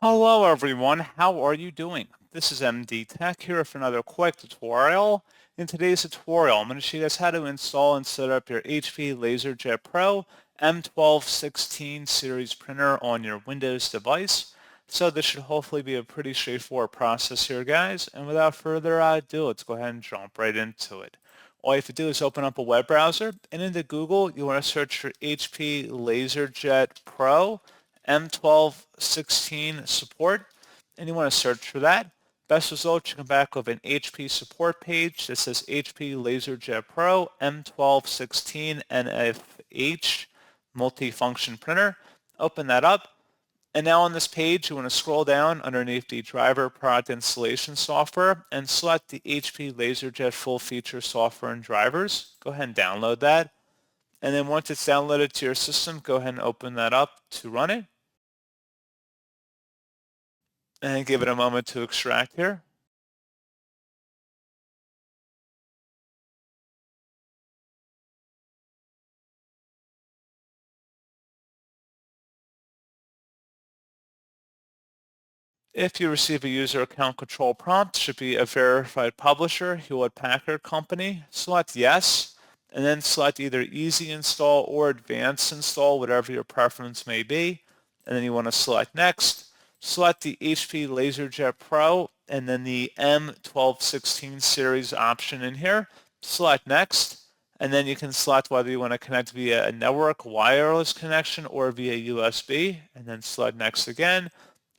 Hello everyone, how are you doing? This is MD Tech here for another quick tutorial. In today's tutorial, I'm going to show you guys how to install and set up your HP LaserJet Pro M1216 series printer on your Windows device. So this should hopefully be a pretty straightforward process here, guys. And without further ado, let's go ahead and jump right into it. All you have to do is open up a web browser, and into Google, you want to search for HP LaserJet Pro M1216 support, and you want to search for that. Best result, you come back with an HP support page that says HP LaserJet Pro M1216 NFH multifunction printer. Open that up. And now on this page, you want to scroll down underneath the driver product installation software and select the HP LaserJet full feature software and drivers. Go ahead and download that. And then once it's downloaded to your system, go ahead and open that up to run it. And give it a moment to extract here. If you receive a user account control prompt, it should be a verified publisher, Hewlett-Packard Company. Select yes, and then select either easy install or advanced install, whatever your preference may be. And then you want to select next. Select the HP LaserJet Pro and then the M1216 series option in here. Select next. And then you can select whether you want to connect via a network wireless connection or via USB, and then select next again.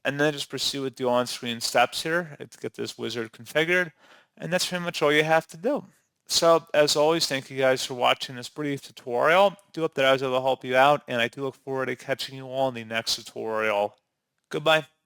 And then just proceed with the on-screen steps here to get this wizard configured. And that's pretty much all you have to do. So as always, thank you guys for watching this brief tutorial. I do hope that I was able to help you out, and I do look forward to catching you all in the next tutorial. Goodbye.